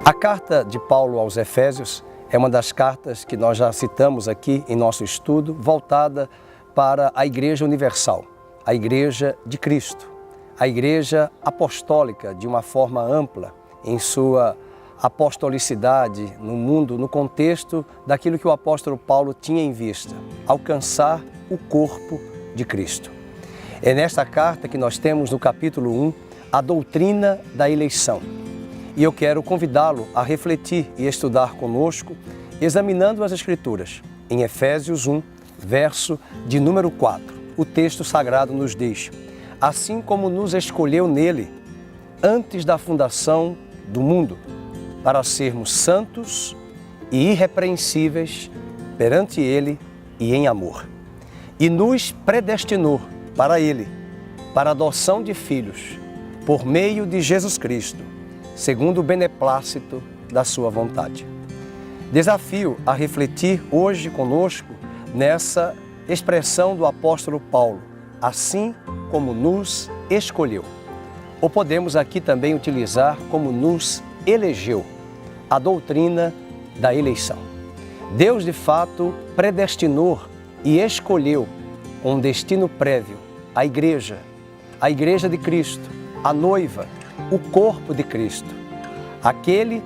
A carta de Paulo aos Efésios é uma das cartas que nós já citamos aqui em nosso estudo, voltada para a Igreja Universal, a Igreja de Cristo, a Igreja Apostólica de uma forma ampla em sua apostolicidade no mundo, no contexto daquilo que o apóstolo Paulo tinha em vista, alcançar o corpo de Cristo. É nesta carta que nós temos no capítulo 1 a doutrina da eleição. E eu quero convidá-lo a refletir e estudar conosco, examinando as Escrituras. Em Efésios 1, verso de número 4, o texto sagrado nos diz: assim como nos escolheu nele, antes da fundação do mundo, para sermos santos e irrepreensíveis perante ele e em amor. E nos predestinou para ele, para a adoção de filhos, por meio de Jesus Cristo, segundo o beneplácito da sua vontade. Desafio a refletir hoje conosco nessa expressão do apóstolo Paulo, assim como nos escolheu. Ou podemos aqui também utilizar como nos elegeu, a doutrina da eleição. Deus, de fato, predestinou e escolheu com um destino prévio a igreja de Cristo, a noiva, o corpo de Cristo,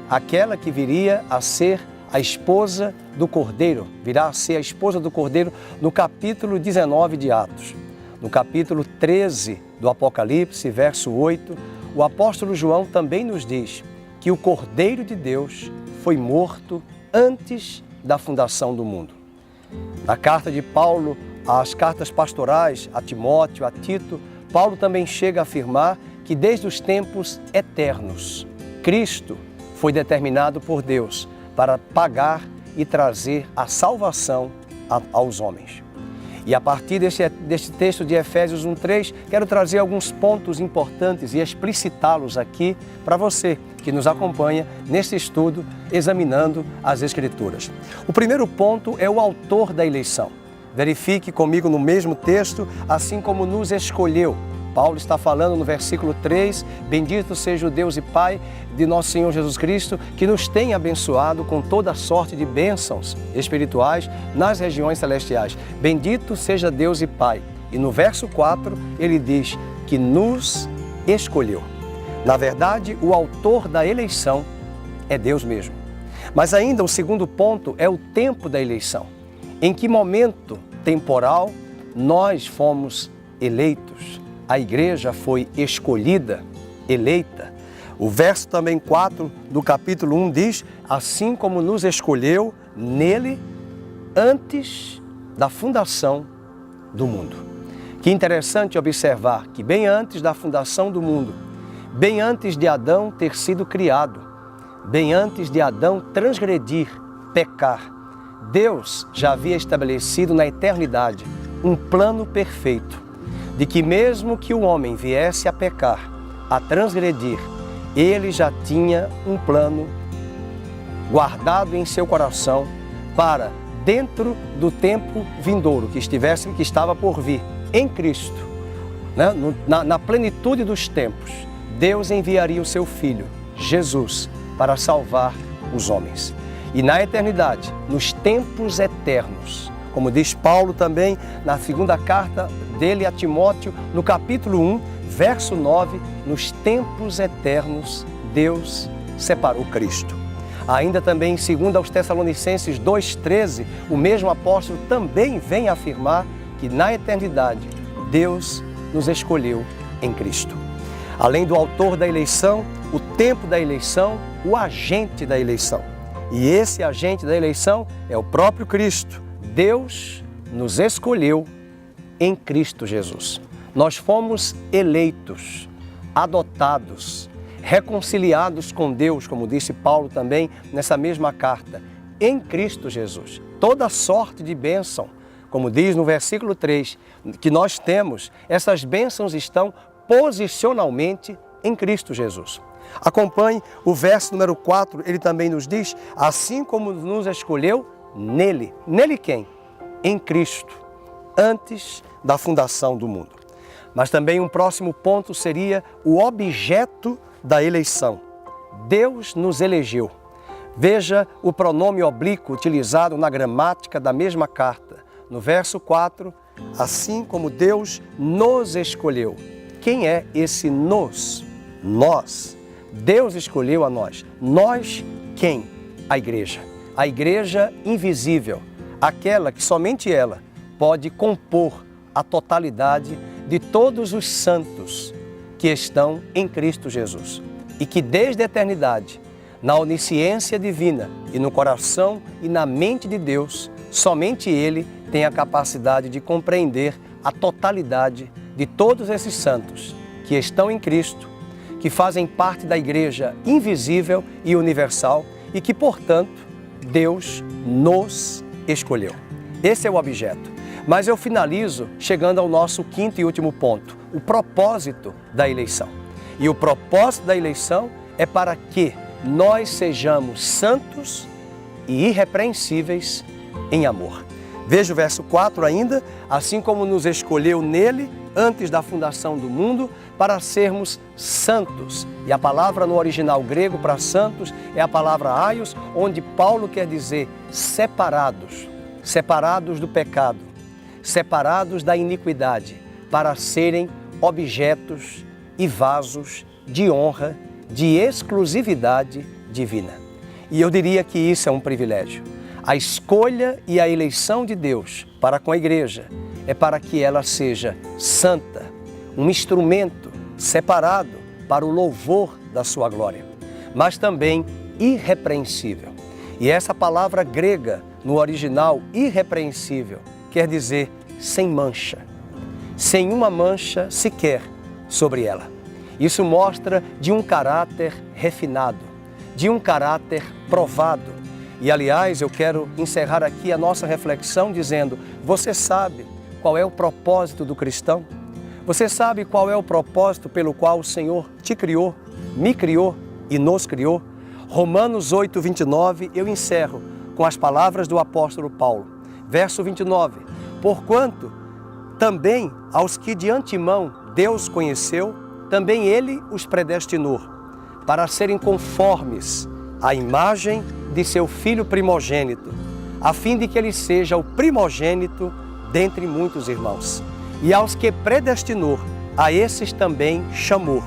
aquela que viria a ser a esposa do Cordeiro, virá a ser a esposa do Cordeiro no capítulo 19 de Atos. No capítulo 13 do Apocalipse, verso 8, o apóstolo João também nos diz que o Cordeiro de Deus foi morto antes da fundação do mundo. Na carta de Paulo, as cartas pastorais a Timóteo, a Tito, Paulo também chega a afirmar que desde os tempos eternos, Cristo foi determinado por Deus para pagar e trazer a salvação aos homens. E a partir desse texto de Efésios 1:3, quero trazer alguns pontos importantes e explicitá-los aqui para você que nos acompanha nesse estudo, examinando as Escrituras. O primeiro ponto é o autor da eleição. Verifique comigo no mesmo texto, assim como nos escolheu. Paulo está falando no versículo 3, bendito seja o Deus e Pai de nosso Senhor Jesus Cristo, que nos tem abençoado com toda sorte de bênçãos espirituais nas regiões celestiais. Bendito seja Deus e Pai. E no verso 4, ele diz que nos escolheu. Na verdade, o autor da eleição é Deus mesmo. Mas ainda o segundo ponto é o tempo da eleição. Em que momento temporal nós fomos eleitos? A igreja foi escolhida, eleita. O verso também 4 do capítulo 1 diz, assim como nos escolheu nele antes da fundação do mundo. Que interessante observar que bem antes da fundação do mundo, bem antes de Adão ter sido criado, bem antes de Adão transgredir, pecar, Deus já havia estabelecido na eternidade um plano perfeito de que mesmo que o homem viesse a pecar, a transgredir, ele já tinha um plano guardado em seu coração para, dentro do tempo vindouro que estava por vir, em Cristo, né? na plenitude dos tempos, Deus enviaria o seu Filho, Jesus, para salvar os homens. E na eternidade, nos tempos eternos, como diz Paulo também na segunda carta dele a Timóteo, no capítulo 1, verso 9, nos tempos eternos, Deus separou Cristo. Ainda também, segundo aos Tessalonicenses 2,13, o mesmo apóstolo também vem afirmar que na eternidade, Deus nos escolheu em Cristo. Além do autor da eleição, o tempo da eleição, o agente da eleição. E esse agente da eleição é o próprio Cristo. Deus nos escolheu em Cristo Jesus. Nós fomos eleitos, adotados, reconciliados com Deus, como disse Paulo também nessa mesma carta, em Cristo Jesus. Toda sorte de bênção, como diz no versículo 3, que nós temos, essas bênçãos estão posicionalmente em Cristo Jesus. Acompanhe o verso número 4, ele também nos diz, assim como nos escolheu nele. Nele quem? Em Cristo, antes da fundação do mundo. Mas também um próximo ponto seria o objeto da eleição. Deus nos elegeu. Veja o pronome oblíquo utilizado na gramática da mesma carta. No verso 4, assim como Deus nos escolheu. Quem é esse nos? Nós. Deus escolheu a nós. Nós quem? A igreja. A igreja invisível. Aquela que somente ela pode compor a totalidade de todos os santos que estão em Cristo Jesus. E que desde a eternidade, na onisciência divina e no coração e na mente de Deus, somente Ele tem a capacidade de compreender a totalidade de todos esses santos que estão em Cristo, que fazem parte da igreja invisível e universal e que, portanto, Deus nos escolheu. Esse é o objeto. Mas eu finalizo chegando ao nosso quinto e último ponto, o propósito da eleição. E o propósito da eleição é para que nós sejamos santos e irrepreensíveis em amor. Veja o verso 4 ainda, assim como nos escolheu nele antes da fundação do mundo para sermos santos. E a palavra no original grego para santos é a palavra aios, onde Paulo quer dizer separados, separados do pecado, separados da iniquidade, para serem objetos e vasos de honra, de exclusividade divina. E eu diria que isso é um privilégio. A escolha e a eleição de Deus para com a igreja é para que ela seja santa, um instrumento separado para o louvor da sua glória, mas também irrepreensível. E essa palavra grega, no original irrepreensível, quer dizer sem mancha, sem uma mancha sequer sobre ela. Isso mostra de um caráter refinado, de um caráter provado. E, aliás, eu quero encerrar aqui a nossa reflexão dizendo, você sabe qual é o propósito do cristão? Você sabe qual é o propósito pelo qual o Senhor te criou, me criou e nos criou? Romanos 8, 29, eu encerro com as palavras do apóstolo Paulo. Verso 29, porquanto também aos que de antemão Deus conheceu, também Ele os predestinou para serem conformes à imagem de seu Filho primogênito, a fim de que Ele seja o primogênito dentre muitos irmãos. E aos que predestinou, a esses também chamou.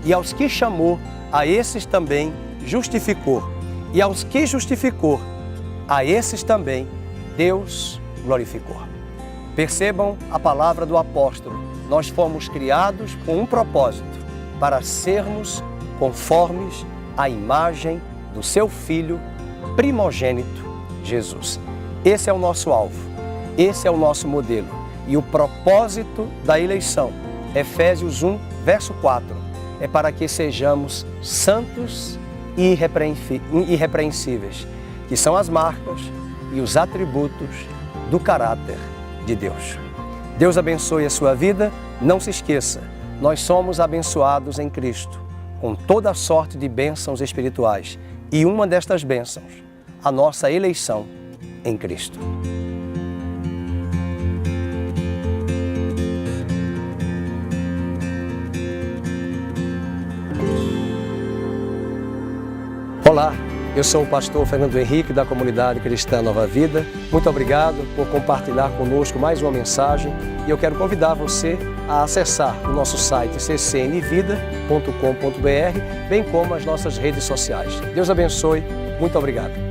E aos que chamou, a esses também justificou. E aos que justificou, a esses também Deus glorificou. Percebam a palavra do apóstolo. Nós fomos criados com um propósito, para sermos conformes à imagem do seu Filho primogênito, Jesus. Esse é o nosso alvo, esse é o nosso modelo. E o propósito da eleição, Efésios 1, verso 4, é para que sejamos santos e irrepreensíveis, que são as marcas e os atributos do caráter de Deus. Deus abençoe a sua vida. Não se esqueça, nós somos abençoados em Cristo, com toda a sorte de bênçãos espirituais. E uma destas bênçãos, a nossa eleição em Cristo. Olá, eu sou o pastor Fernando Henrique da Comunidade Cristã Nova Vida. Muito obrigado por compartilhar conosco mais uma mensagem e eu quero convidar você a acessar o nosso site ccnvida.com.br, bem como as nossas redes sociais. Deus abençoe, muito obrigado.